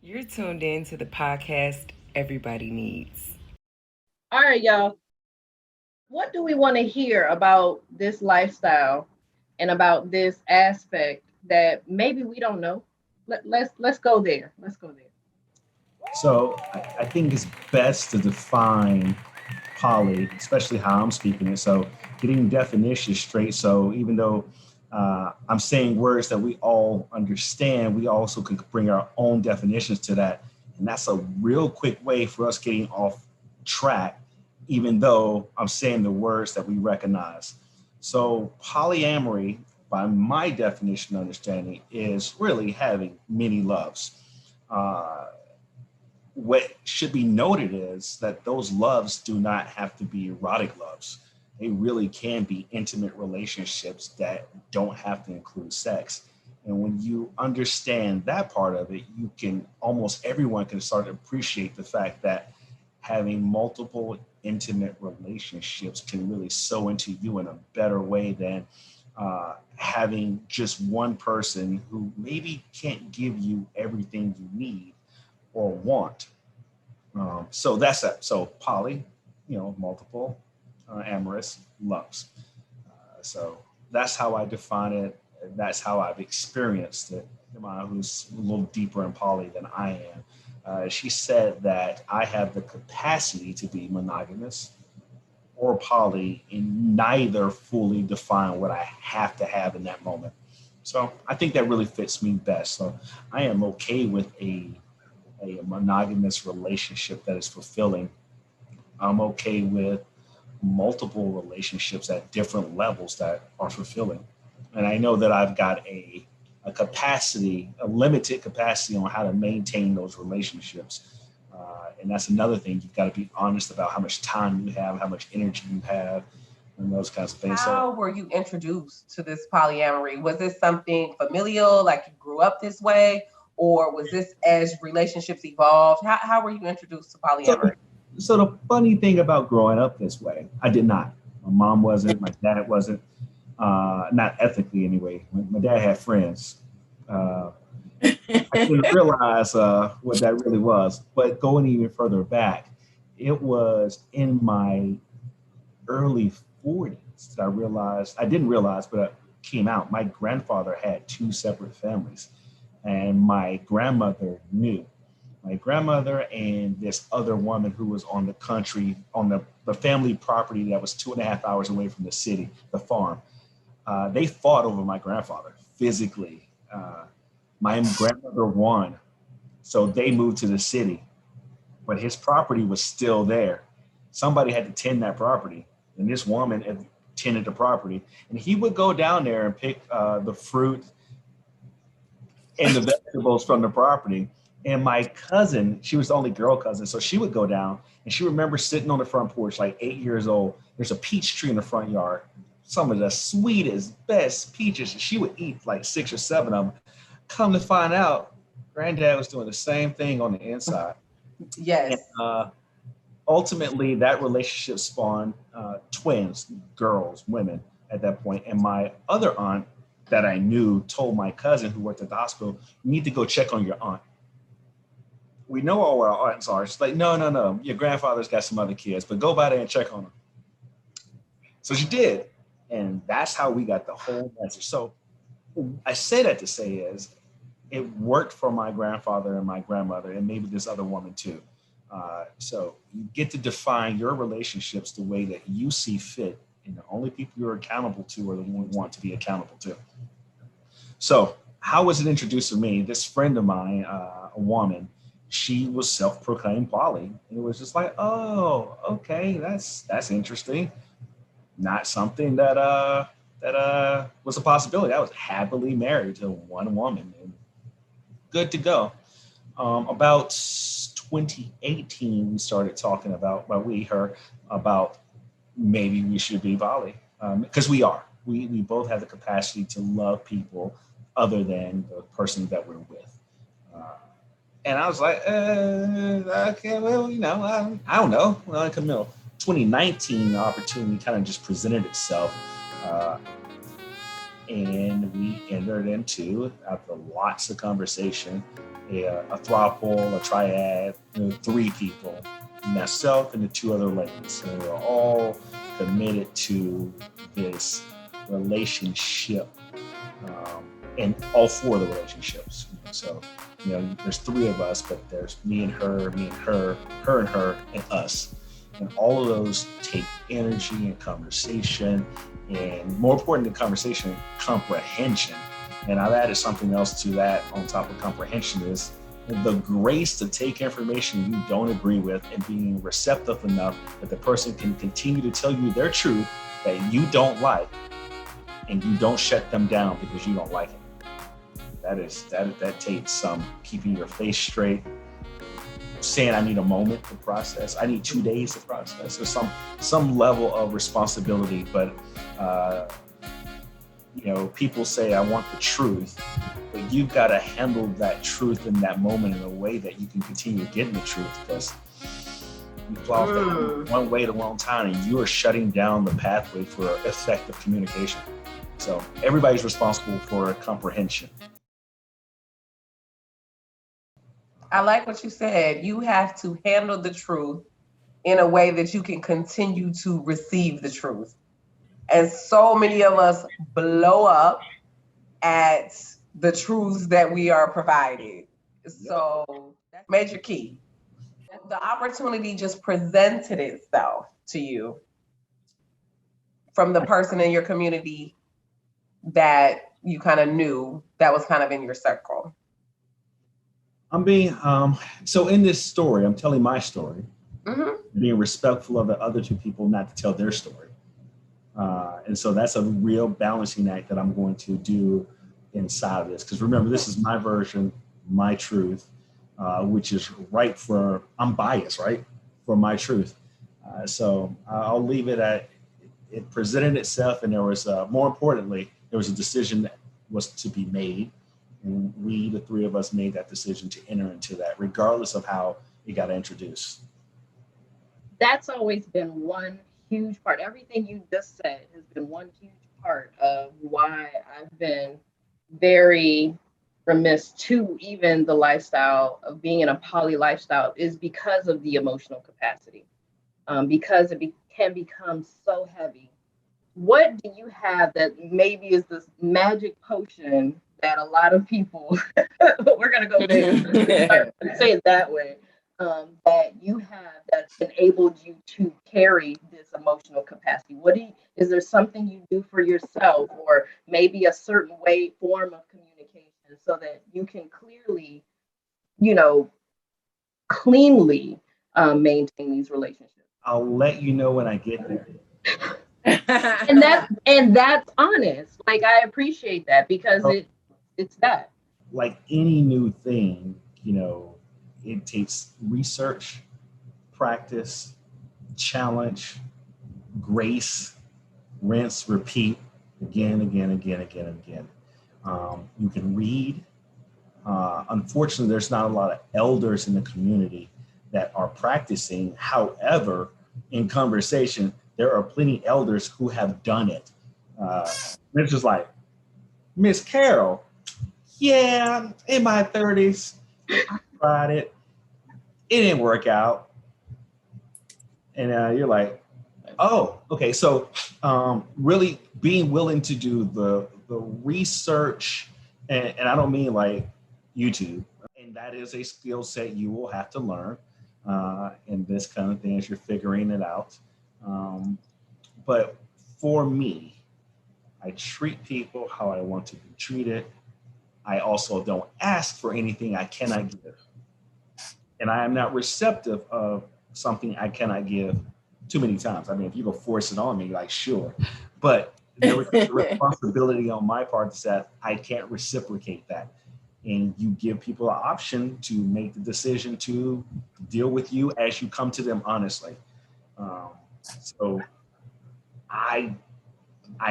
You're tuned in to the podcast Everybody Needs. All right, y'all. What do we want to hear about this lifestyle and about this aspect that maybe we don't know? Let's go there. Let's go there. So I think it's best to define poly, especially how I'm speaking it. So getting definitions straight. So even though I'm saying words that we all understand, we also can bring our own definitions to that. And that's a real quick way for us getting off track, even though I'm saying the words that we recognize. So polyamory, by my definition and understanding, is really having many loves. Uh, what should be noted is that those loves do not have to be erotic loves. They really can be intimate relationships that don't have to include sex. And when you understand that part of it, you can almost everyone can start to appreciate the fact that having multiple intimate relationships can really sow into you in a better way than having just one person who maybe can't give you everything you need or want. So that's that. So poly, multiple amorous loves. So that's how I define it. That's how I've experienced it. Who's a little deeper in poly than I am. She said that I have the capacity to be monogamous or poly and neither fully define what I have to have in that moment. So I think that really fits me best. So I am okay with a monogamous relationship that is fulfilling. I'm okay with multiple relationships at different levels that are fulfilling. And I know that I've got a capacity, a limited capacity on how to maintain those relationships. And that's another thing. You've got to be honest about how much time you have, how much energy you have, and those kinds of things. How were you introduced to this polyamory? Was this something familial, like you grew up this way? Or was this as relationships evolved? How were you introduced to So, polyamory? so the funny thing about growing up this way, I did not. My mom wasn't, my dad wasn't, not ethically anyway. My dad had friends. Uh, I didn't realize what that really was. But going even further back, it was in my early 40s that I didn't realize, but it came out. My grandfather had two separate families, and my grandmother knew. My grandmother and this other woman who was on the country, on the family property that was 2.5 hours away from the city, the farm. They fought over my grandfather physically. My grandmother won, so they moved to the city, but his property was still there. Somebody had to tend that property, and this woman had tended the property. And he would go down there and pick the fruit and the vegetables from the property. And my cousin, she was the only girl cousin, so she would go down and she remembers sitting on the front porch, like 8 years old. There's a peach tree in the front yard, some of the sweetest, best peaches. She would eat like 6 or 7 of them. Come to find out, granddad was doing the same thing on the inside. And Yes. ultimately, that relationship spawned twins, girls, women at that point. And my other aunt that I knew told my cousin who worked at the hospital, you need to go check on your aunt. We know all where our aunts are. She's like, no, no, no. Your grandfather's got some other kids, but go by there and check on them. So she did. And that's how we got the whole message. So I say that to say is it worked for my grandfather and my grandmother and maybe this other woman too. So you get to define your relationships the way that you see fit. And the only people you're accountable to are the ones you want to be accountable to. So how was it introduced to me? This friend of mine, a woman, she was self-proclaimed poly. And it was just like, oh, okay, that's interesting. Not something that was a possibility. I was happily married to one woman and good to go. About 2018, we started talking about, well, her, about maybe we should be poly because we are. We both have the capacity to love people other than the person that we're with. Uh, and I was like, okay, well, I don't know. Well, 2019, the opportunity kind of just presented itself. Uh, and we entered into, after lots of conversation, a throuple, a triad, three people, myself and the two other ladies. And we were all committed to this relationship, and all four of the relationships. So, there's three of us, but there's me and her, her and her, and us. And all of those take energy and conversation, and more important than conversation, comprehension. And I've added something else to that on top of comprehension is the grace to take information you don't agree with and being receptive enough that the person can continue to tell you their truth that you don't like, and you don't shut them down because you don't like it. That takes some keeping your face straight, saying I need a moment to process, I need 2 days to process, or some level of responsibility. But people say I want the truth, but you've got to handle that truth in that moment in a way that you can continue getting the truth, because you fly off that one way at the wrong time and you are shutting down the pathway for effective communication. So everybody's responsible for comprehension. I like what you said. You have to handle the truth in a way that you can continue to receive the truth. And so many of us blow up at the truths that we are provided. So that's major key. The opportunity just presented itself to you from the person in your community that you kind of knew that was kind of in your circle. I'm being, so in this story, I'm telling my story, being respectful of the other two people not to tell their story. And so that's a real balancing act that I'm going to do inside of this. Because remember, this is my version, my truth, which is right I'm biased, right? For my truth. So I'll leave it at, it presented itself, and there was, more importantly, there was a decision that was to be made. And we, the three of us, made that decision to enter into that, regardless of how it got introduced. That's always been one huge part. Everything you just said has been one huge part of why I've been very remiss to even the lifestyle of being in a poly lifestyle, is because of the emotional capacity, because it can become so heavy. What do you have that maybe is this magic potion that a lot of people, we're going to go there, say it that way, that you have that's enabled you to carry this emotional capacity? Is there something you do for yourself, or maybe a certain form of communication, so that you can clearly, cleanly maintain these relationships? I'll let you know when I get there. and that's honest. Like, I appreciate that, because it's that. Like any new thing, it takes research, practice, challenge, grace, rinse, repeat, again. You can read. Unfortunately, there's not a lot of elders in the community that are practicing. However, in conversation, there are plenty of elders who have done it. It's just like, Miss Carol, yeah, in my 30s, I tried it. It didn't work out. And you're like, oh, okay. So really being willing to do the research, and I don't mean like YouTube, and that is a skill set you will have to learn in this kind of thing as you're figuring it out. But for me, I treat people how I want to be treated. I also don't ask for anything I cannot give. And I am not receptive of something I cannot give too many times. I mean, if you go force it on me, like, sure. But there was a responsibility on my part that I can't reciprocate that. And you give people an option to make the decision to deal with you as you come to them honestly. So I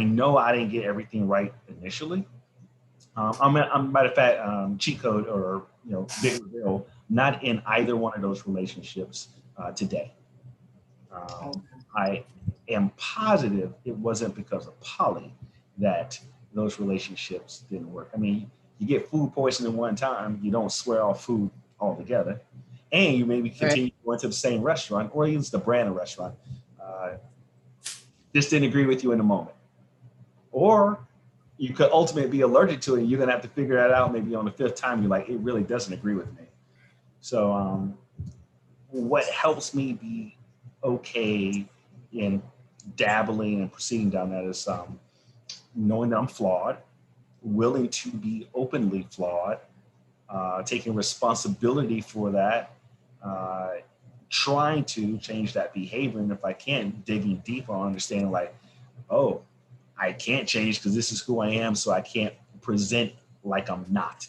know I didn't get everything right initially. I'm matter of fact, cheat code, or big reveal, not in either one of those relationships today. I am positive it wasn't because of poly that those relationships didn't work. I mean, you get food poisoning one time, you don't swear off food altogether, and you maybe Right. continue going to the same restaurant or use the brand of restaurant. Uh, just didn't agree with you in the moment, or you could ultimately be allergic to it, and you're gonna have to figure that out maybe on the fifth time. You're like, it really doesn't agree with me. So, what helps me be okay in dabbling and proceeding down that is knowing that I'm flawed, willing to be openly flawed, taking responsibility for that, uh, trying to change that behavior. And if I can't, digging deeper on understanding like, oh, I can't change because this is who I am, so I can't present like I'm not.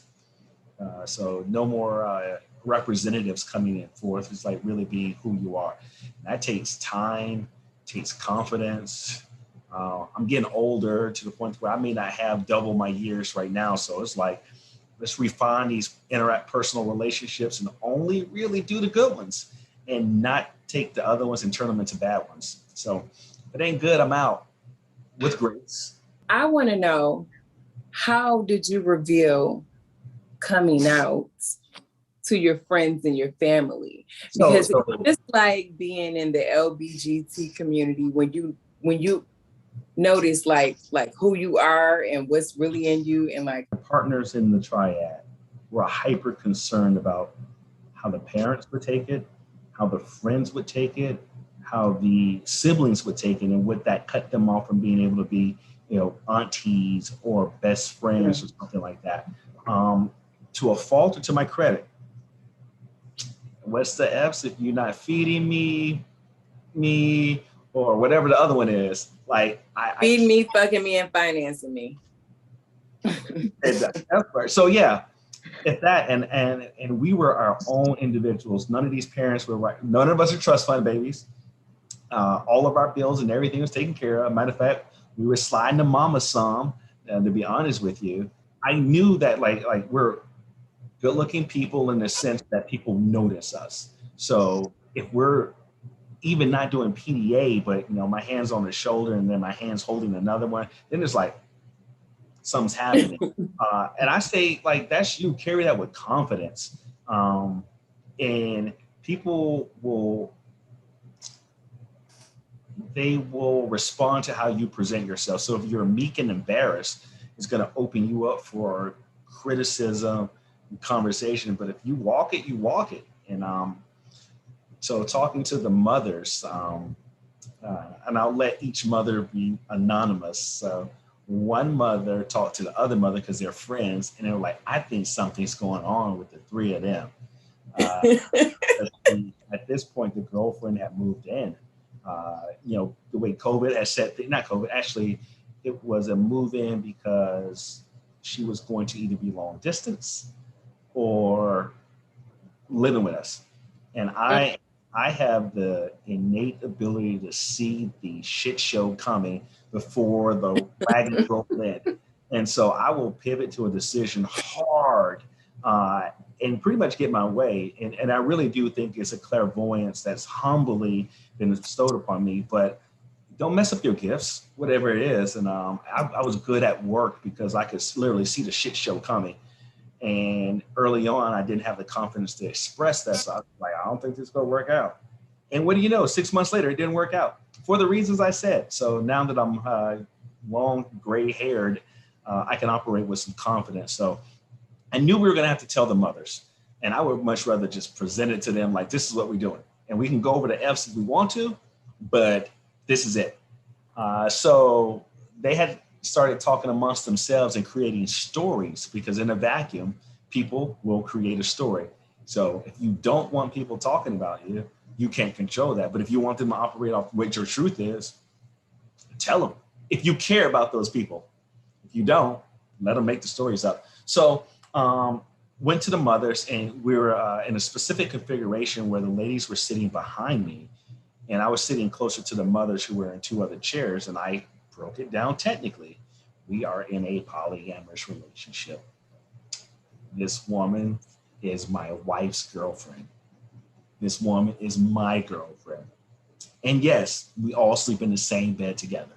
So no more representatives coming in forth. It's like really be who you are. And that takes time, takes confidence. I'm getting older to the point where I may not have double my years right now. So it's like, let's refine these personal relationships and only really do the good ones and not take the other ones and turn them into bad ones. So if it ain't good, I'm out with grace. I want to know, how did you reveal coming out to your friends and your family? Because it's just like being in the LBGT community when you notice like who you are and what's really in you, and like partners in the triad were hyper concerned about how the parents would take it, how the friends would take it, how the siblings would take it, and would that cut them off from being able to be, aunties or best friends or something like that. To a fault or to my credit, what's the F's if you're not feeding me, or whatever the other one is. Like feeding me, fucking me, and financing me. So yeah, if that and we were our own individuals. None of these parents were right. None of us are trust fund babies. All of our bills and everything was taken care of. Matter of fact, we were sliding to mama some. To be honest with you, I knew that like we're good-looking people in the sense that people notice us. So if we're even not doing PDA, but my hand's on the shoulder and then my hand's holding another one, then it's like something's happening. And I say like that's you. Carry that with confidence, and people will respond to how you present yourself. So if you're meek and embarrassed, it's going to open you up for criticism and conversation. But if you walk it, you walk it. And so talking to the mothers, and I'll let each mother be anonymous. So one mother talked to the other mother because they're friends, and they were like, I think something's going on with the three of them. At this point, the girlfriend had moved in. The way COVID has set, not COVID, actually, it was a move in because she was going to either be long distance or living with us. And I have the innate ability to see the shit show coming before the wagon rolled in. And so I will pivot to a decision hard and pretty much get my way. And I really do think it's a clairvoyance that's humbly been bestowed upon me, but don't mess up your gifts, whatever it is. And I was good at work because I could literally see the shit show coming. And early on, I didn't have the confidence to express that. So I was like, I don't think this is going to work out. And what do you know? 6 months later, it didn't work out for the reasons I said. So now that I'm long, gray haired, I can operate with some confidence. So I knew we were going to have to tell the mothers. And I would much rather just present it to them like, this is what we're doing. And we can go over the F's if we want to, but this is it. So they had started talking amongst themselves and creating stories, because in a vacuum, people will create a story. So if you don't want people talking about you, you can't control that. But if you want them to operate off what your truth is, tell them. If you care about those people. If you don't, let them make the stories up. So went to the mothers, and we were in a specific configuration where the ladies were sitting behind me, and I was sitting closer to the mothers who were in two other chairs, and I broke it down technically. We are in a polyamorous relationship. This woman is my wife's girlfriend. This woman is my girlfriend. And yes, we all sleep in the same bed together.